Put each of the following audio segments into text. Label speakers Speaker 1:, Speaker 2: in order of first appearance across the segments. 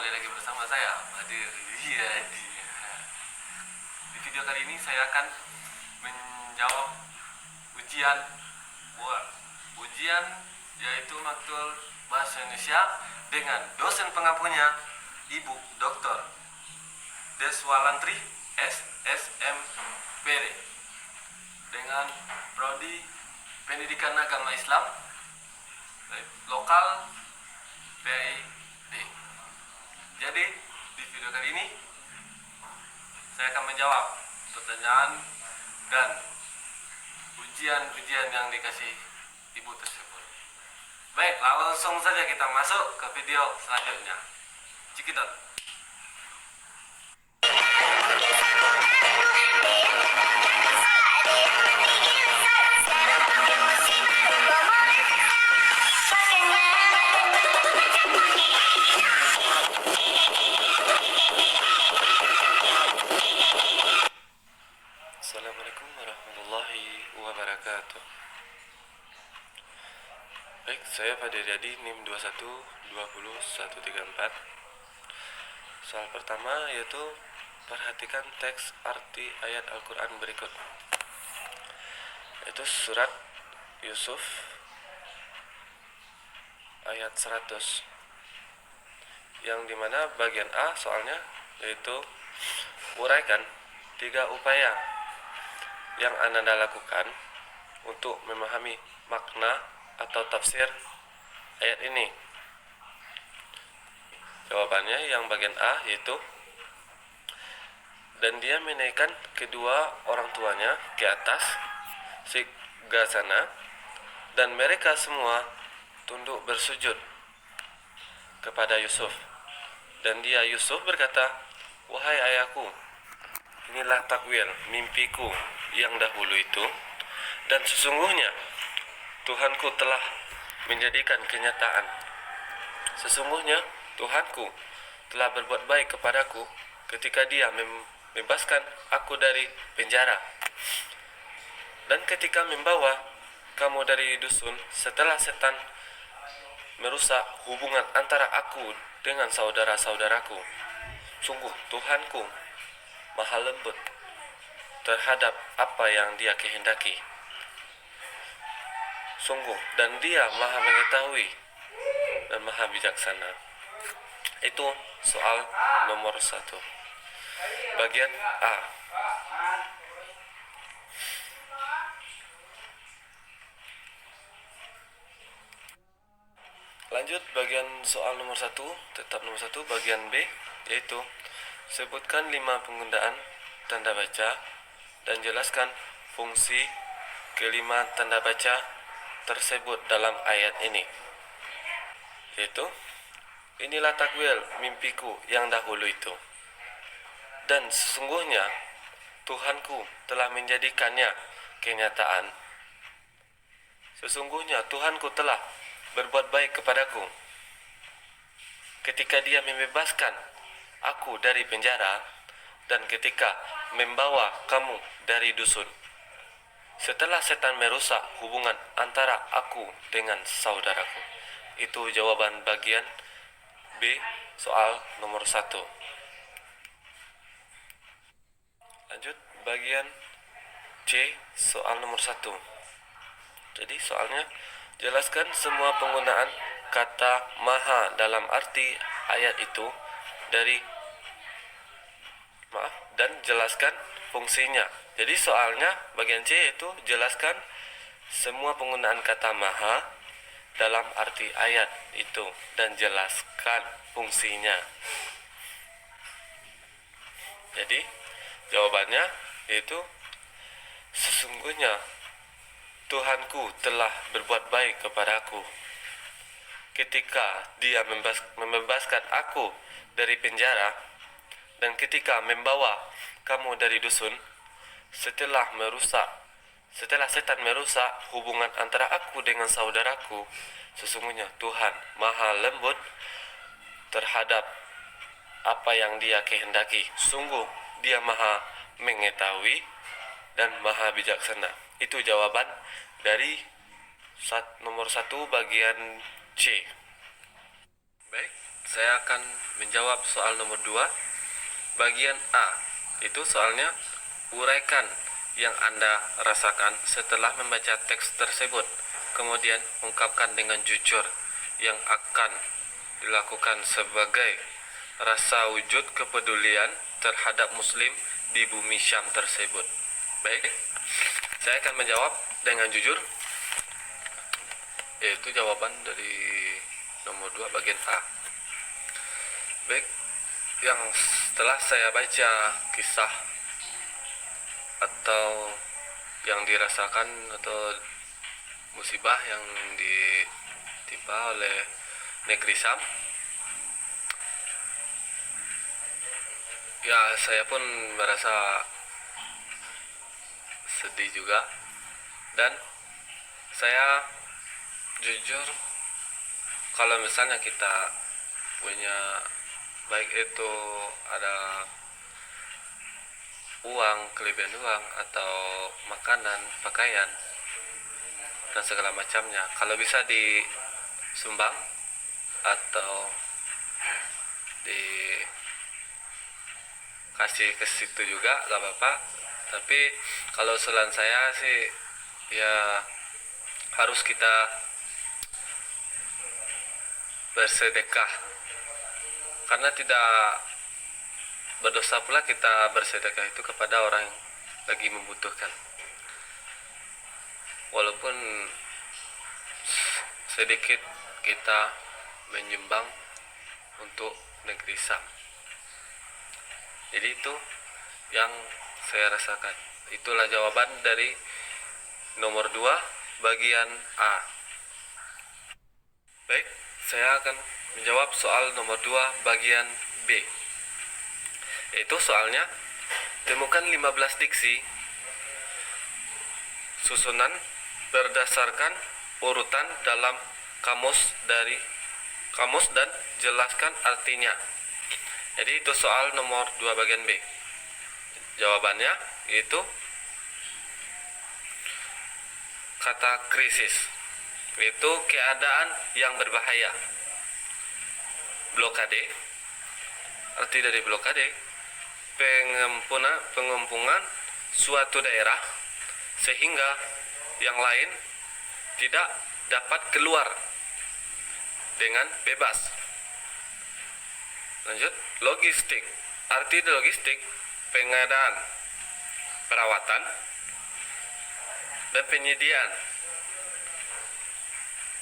Speaker 1: kembali lagi bersama saya Badir. Iya, di video kali ini saya akan menjawab ujian ujian yaitu matkul bahasa Indonesia dengan dosen pengampunya Ibu Dr. Deswalantri SSMPD dengan prodi Pendidikan Agama Islam lokal PID. Jadi di video kali ini saya akan menjawab pertanyaan dan ujian-ujian yang dikasih ibu tersebut. Baik, langsung saja kita masuk ke video selanjutnya. Cikidot. Assalamualaikum warahmatullahi wabarakatuh. Baik, saya Fadir Yadi, NIM 21200134. Soal pertama yaitu perhatikan teks arti ayat Al-Quran berikut. Itu surat Yusuf ayat 100, yang dimana bagian A soalnya yaitu uraikan 3 upaya yang Anda lakukan untuk memahami makna atau tafsir ayat ini. Jawabannya yang bagian A yaitu, dan dia menaikkan kedua orang tuanya ke atas Siggasana, dan mereka semua tunduk bersujud kepada Yusuf. Dan dia Yusuf berkata, "Wahai ayahku, inilah takwil mimpiku yang dahulu itu, dan sesungguhnya Tuhanku telah menjadikan kenyataan. Sesungguhnya Tuhanku telah berbuat baik kepadaku ketika dia membebaskan aku dari penjara, dan ketika membawa kamu dari dusun setelah setan merusak hubungan antara aku dengan saudara-saudaraku. Sungguh Tuhanku maha lembut terhadap apa yang dia kehendaki. Sungguh, dan dia maha mengetahui dan maha bijaksana." Itu soal nomor 1, bagian A. Lanjut bagian soal nomor 1, tetap nomor 1, bagian B, yaitu sebutkan 5 penggunaan tanda baca dan jelaskan fungsi kelima tanda baca tersebut dalam ayat ini. Yaitu, inilah takwil mimpiku yang dahulu itu, dan sesungguhnya Tuhanku telah menjadikannya kenyataan. Sesungguhnya Tuhanku telah berbuat baik kepadaku ketika dia membebaskan aku dari penjara, dan ketika membawa kamu dari dusun setelah setan merusak hubungan antara aku dengan saudaraku. Itu jawaban bagian B soal nomor 1. Lanjut bagian C soal nomor 1. Jadi soalnya, jelaskan semua penggunaan kata maha dalam arti ayat itu dan jelaskan fungsinya. Jadi soalnya bagian C itu jelaskan semua penggunaan kata maha dalam arti ayat itu dan jelaskan fungsinya. Jadi jawabannya yaitu, sesungguhnya Tuhanku telah berbuat baik kepadaku ketika dia membebaskan aku dari penjara, dan ketika membawa kamu dari dusun setelah setan merusak hubungan antara aku dengan saudaraku. Sesungguhnya Tuhan maha lembut terhadap apa yang dia kehendaki. Sungguh dia maha mengetahui dan maha bijaksana. Itu jawaban dari nomor 1 bagian C. Baik, saya akan menjawab soal nomor 2 bagian A. Itu soalnya uraikan yang Anda rasakan setelah membaca teks tersebut, kemudian ungkapkan dengan jujur yang akan dilakukan sebagai rasa wujud kepedulian terhadap muslim di bumi Syam tersebut. Baik, saya akan menjawab dengan jujur, yaitu jawaban dari nomor 2 bagian A. Baik, yang setelah saya baca kisah atau yang dirasakan atau musibah yang ditimpa oleh negeri Syam, ya saya pun merasa sedih juga, dan saya jujur kalau misalnya kita punya, baik itu ada uang, kelebihan uang atau makanan, pakaian dan segala macamnya, kalau bisa disumbang atau dikasih ke situ juga gak apa-apa. Tapi kalau usulan saya sih ya harus kita bersedekah, karena tidak berdosa pula kita bersedekah itu kepada orang yang lagi membutuhkan, walaupun sedikit kita menyumbang untuk negeri Syam. Jadi itu yang saya rasakan. Itulah jawaban dari nomor 2 bagian A. Baik, saya akan menjawab soal nomor 2 bagian B. Yaitu soalnya temukan 15 diksi susunan berdasarkan urutan dalam kamus dan jelaskan artinya. Jadi itu soal nomor 2 bagian B. Jawabannya yaitu kata krisis, yaitu keadaan yang berbahaya. Blokade, arti dari blokade, pengempungan suatu daerah sehingga yang lain tidak dapat keluar dengan bebas. Lanjut, logistik, arti logistik, pengadaan perawatan dan penyediaan.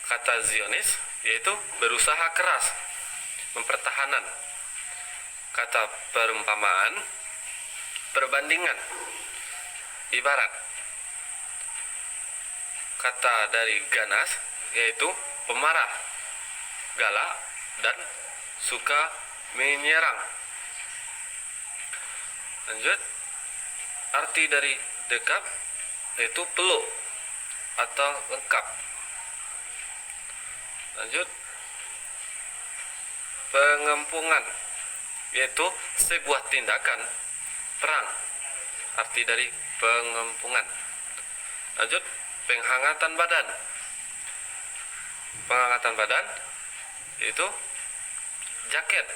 Speaker 1: Kata Zionis yaitu berusaha keras, mempertahanan. Kata perumpamaan, perbandingan, ibarat. Kata dari ganas yaitu pemarah, galak, dan suka menyerang. Lanjut, arti dari dekat yaitu peluk atau lengkap. Lanjut, pengempungan yaitu sebuah tindakan perang. Arti dari pengempungan. Lanjut, penghangatan badan. Penghangatan badan yaitu jaket.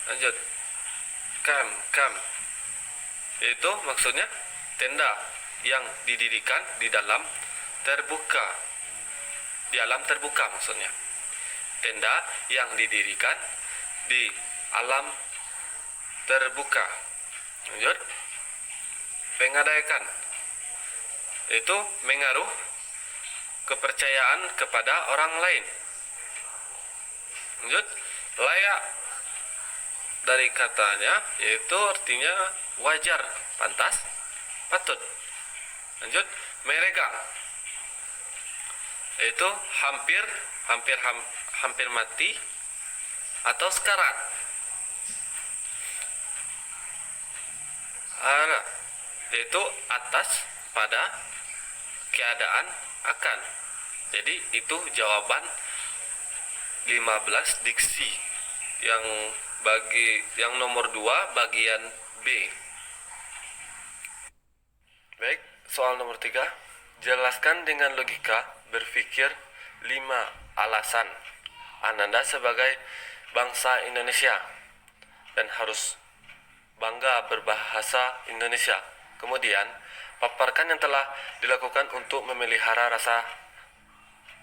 Speaker 1: Lanjut, camp itu maksudnya tenda yang didirikan di dalam terbuka. Di alam terbuka maksudnya. Tenda yang didirikan di alam terbuka. Lanjut, pengadaikan itu mengaruh kepercayaan kepada orang lain. Lanjut, layak dari katanya yaitu artinya wajar, pantas, patut. Lanjut, meregang yaitu hampir mati atau sekarat. Yaitu atas, pada, keadaan, akan. Jadi itu jawaban 15 diksi yang nomor 2 bagian B. Baik, soal nomor 3. Jelaskan dengan logika berpikir 5 alasan Ananda sebagai bangsa Indonesia dan harus bangga berbahasa Indonesia. Kemudian, paparkan yang telah dilakukan untuk memelihara rasa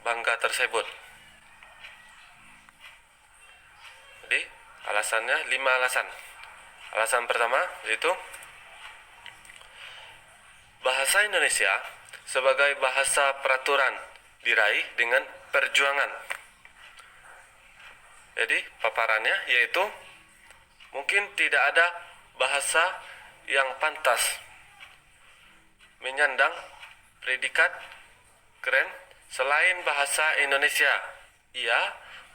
Speaker 1: bangga tersebut. Jadi, alasannya 5 alasan. Alasan pertama yaitu bahasa Indonesia sebagai bahasa peraturan diraih dengan perjuangan. Jadi, paparannya yaitu mungkin tidak ada bahasa yang pantas menyandang predikat keren selain bahasa Indonesia. Ia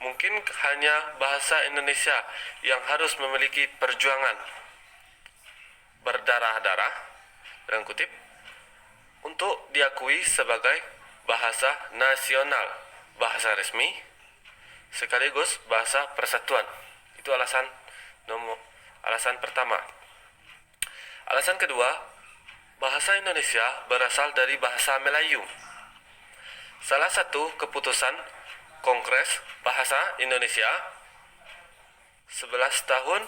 Speaker 1: mungkin hanya bahasa Indonesia yang harus memiliki perjuangan berdarah-darah, dalam kutip, untuk diakui sebagai bahasa nasional, bahasa resmi, sekaligus bahasa persatuan. Itu alasan pertama. Alasan kedua, bahasa Indonesia berasal dari bahasa Melayu. Salah satu keputusan Kongres Bahasa Indonesia 11 tahun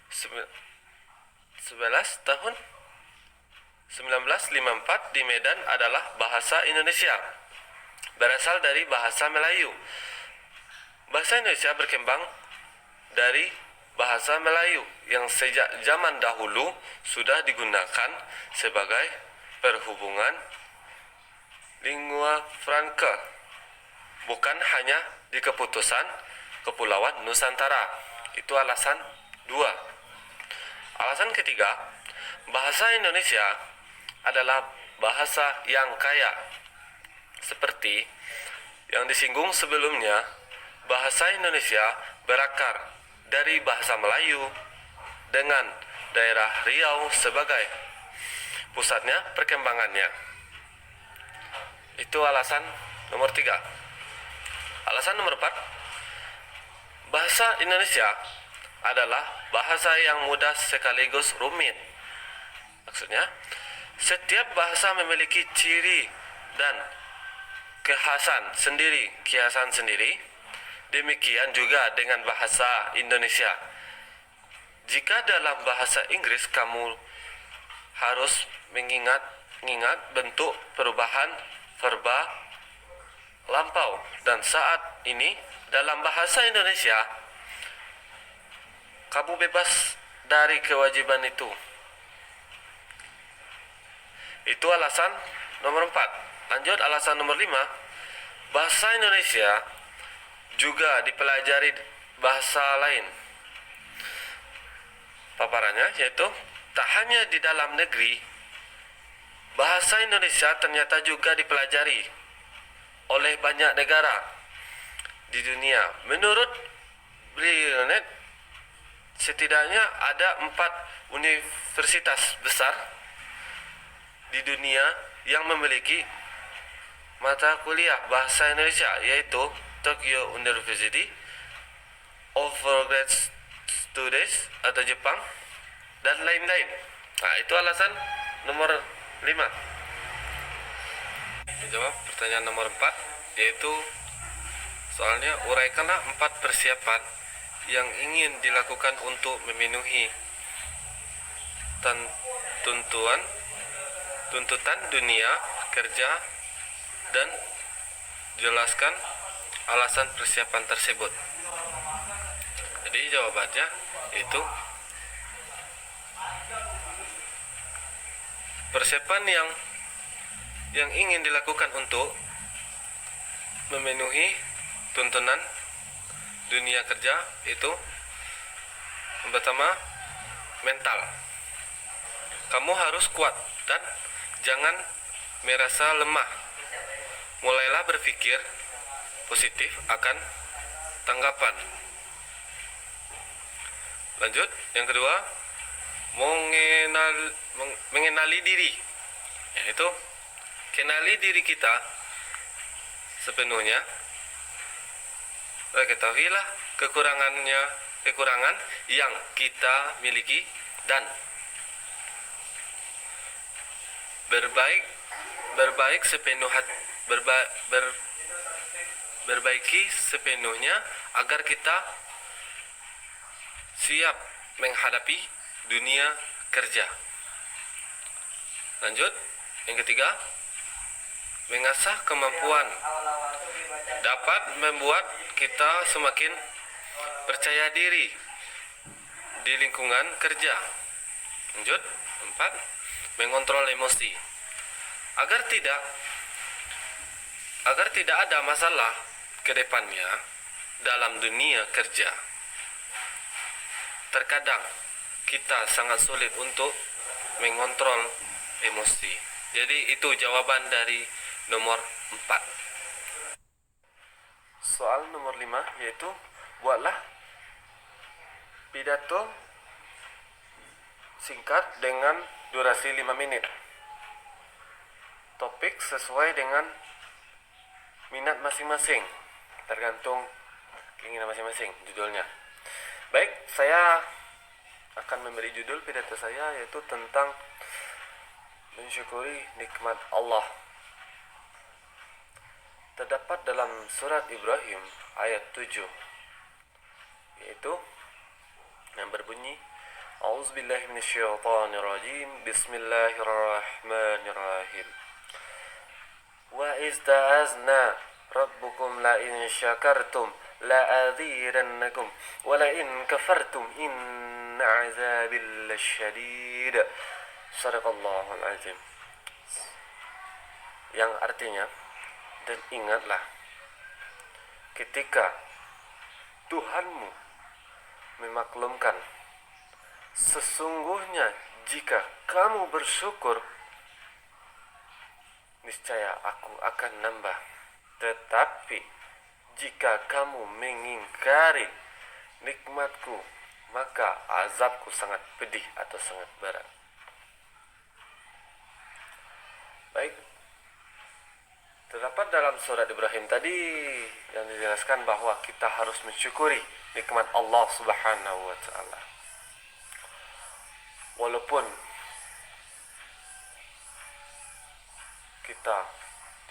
Speaker 1: 1954 di Medan adalah bahasa Indonesia berasal dari bahasa Melayu. Bahasa Indonesia berkembang dari bahasa Melayu yang sejak zaman dahulu sudah digunakan sebagai perhubungan lingua franca, bukan hanya di keputusan Kepulauan Nusantara. Itu alasan 2. Alasan ketiga, bahasa Indonesia adalah bahasa yang kaya. Seperti yang disinggung sebelumnya, bahasa Indonesia berakar dari bahasa Melayu dengan daerah Riau sebagai pusatnya perkembangannya. Itu alasan nomor 3. Alasan nomor 4, bahasa Indonesia adalah bahasa yang mudah sekaligus rumit. Maksudnya, setiap bahasa memiliki ciri dan kiasan sendiri. Demikian juga dengan bahasa Indonesia. Jika dalam bahasa Inggris kamu harus mengingat bentuk perubahan verba lampau, dan saat ini dalam bahasa Indonesia kamu bebas dari kewajiban itu. Itu alasan nomor 4. Lanjut alasan nomor 5. Bahasa Indonesia juga dipelajari bahasa lain. Paparannya yaitu tak hanya di dalam negeri, bahasa Indonesia ternyata juga dipelajari oleh banyak negara di dunia. Menurut Brilionet, setidaknya ada 4 universitas besar di dunia yang memiliki mata kuliah bahasa Indonesia, yaitu Tokyo University of Graduate Studies atau Jepang dan lain-lain. Nah, itu alasan nomor 5. Menjawab pertanyaan nomor 4, yaitu soalnya uraikanlah 4 persiapan yang ingin dilakukan untuk memenuhi tuntutan dunia kerja dan jelaskan alasan persiapan tersebut. Jadi jawabannya itu persiapan yang ingin dilakukan untuk memenuhi tuntutan dunia kerja itu yang pertama, mental. Kamu harus kuat dan jangan merasa lemah. Mulailah berpikir positif akan tanggapan. Lanjut, yang kedua, mengenali diri, yaitu kenali diri kita sepenuhnya. Ketahuilah kekurangan yang kita miliki dan berbaik perbaiki sepenuhnya agar kita siap menghadapi dunia kerja. Lanjut, yang ketiga, mengasah kemampuan dapat membuat kita semakin percaya diri di lingkungan kerja. Lanjut, 4, mengontrol emosi. Agar tidak ada masalah ke depannya dalam dunia kerja. Terkadang kita sangat sulit untuk mengontrol emosi. Jadi itu jawaban dari nomor 4. Soal nomor 5 yaitu buatlah pidato singkat dengan durasi 5 menit. Topik sesuai dengan minat masing-masing, tergantung keinginan masing-masing judulnya. Baik, saya akan memberi judul pidato saya yaitu tentang mensyukuri nikmat Allah. Terdapat dalam surat Ibrahim ayat 7 yaitu yang berbunyi A'udzubillahi minasyaitonirrajim Bismillahirrahmanirrahim Wa ista'azna rabbukum la in syakartum la azidannakum wa la in kafartum inna azabil lasyadid. Sadaqallahul azim. Yang artinya, dan ingatlah ketika Tuhanmu memaklumkan, sesungguhnya jika kamu bersyukur, niscaya aku akan nambah. Tetapi jika kamu mengingkari nikmatku, maka azabku sangat pedih atau sangat berat. Baik, terdapat dalam surat Ibrahim tadi yang dijelaskan bahwa kita harus mensyukuri nikmat Allah Subhanahu wa taala. Walaupun kita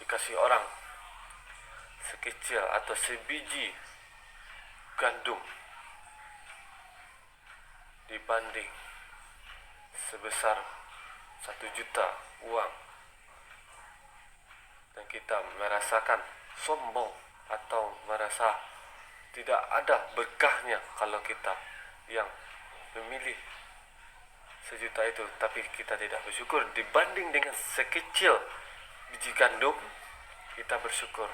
Speaker 1: dikasih orang sekecil atau sebiji gandum dibanding sebesar 1 juta uang, dan kita merasakan sombong atau merasa tidak ada berkahnya kalau kita yang memilih 1 juta itu, tapi kita tidak bersyukur dibanding dengan sekecil biji gandum, kita bersyukur.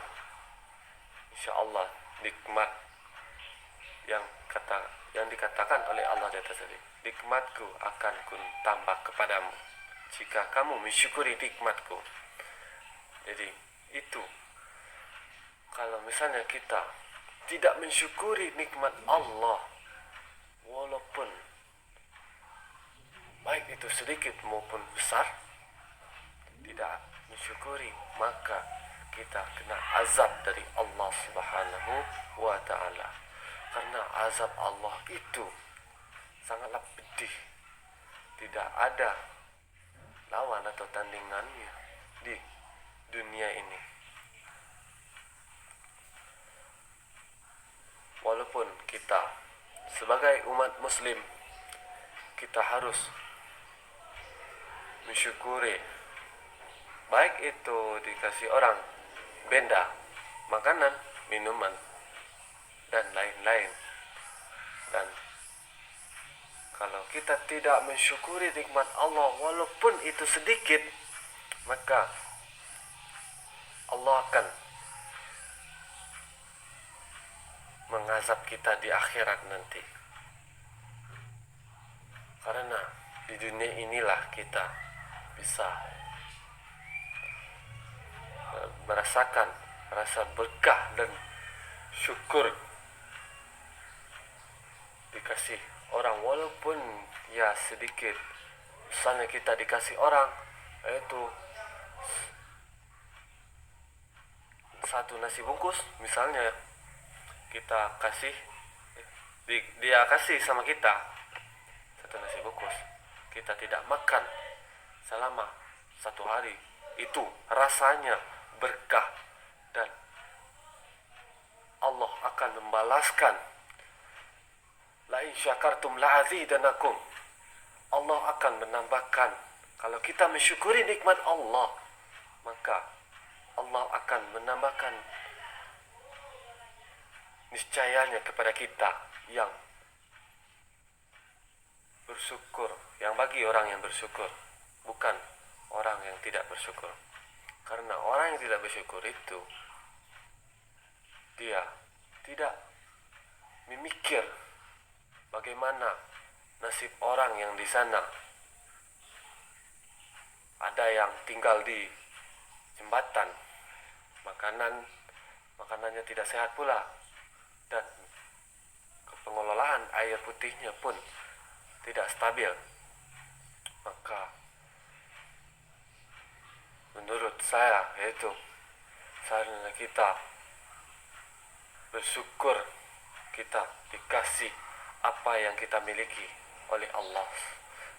Speaker 1: Insya Allah nikmat yang dikatakan oleh Allah di atas tadi, nikmatku akan ku tambah kepadamu jika kamu mensyukuri nikmatku. Jadi itu, kalau misalnya kita tidak mensyukuri nikmat Allah, walaupun baik itu sedikit maupun besar, tidak mensyukuri, maka kita kena azab dari Allah Subhanahu wa ta'ala. Karena azab Allah itu sangatlah pedih, tidak ada lawan atau tandingannya di dunia ini. Walaupun kita sebagai umat muslim, kita harus mensyukuri, baik itu dikasih orang benda, makanan, minuman, dan lain-lain. Dan kalau kita tidak mensyukuri nikmat Allah walaupun itu sedikit, maka Allah akan mengazab kita di akhirat nanti. Karena di dunia inilah kita bisa merasakan rasa berkah dan syukur dikasih orang walaupun ya sedikit. Misalnya kita dikasih orang itu 1 nasi bungkus, misalnya kita kasih, dia kasih sama kita 1 nasi bungkus, kita tidak makan selama 1 hari, itu rasanya berkah dan Allah akan membalaskan. La in syakartum la'azidanakum. Allah akan menambahkan. Kalau kita mensyukuri nikmat Allah, maka Allah akan menambahkan niscayanya kepada kita yang bersyukur, yang bagi orang yang bersyukur, bukan orang yang tidak bersyukur. Karena orang yang tidak bersyukur itu dia tidak memikir bagaimana nasib orang yang di sana. Ada yang tinggal di jembatan, makanannya tidak sehat pula, dan pengelolaan air putihnya pun tidak stabil. Maka menurut saya yaitu seharusnya kita bersyukur kita dikasih apa yang kita miliki oleh Allah,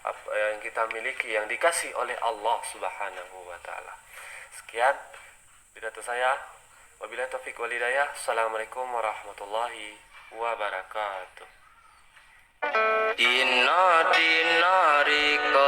Speaker 1: apa yang kita miliki yang dikasih oleh Allah Subhanahu wa taala. Sekian pidato saya. Wabillahi taufiq wal hidayah. Assalamualaikum warahmatullahi wabarakatuh.
Speaker 2: Dina dina rika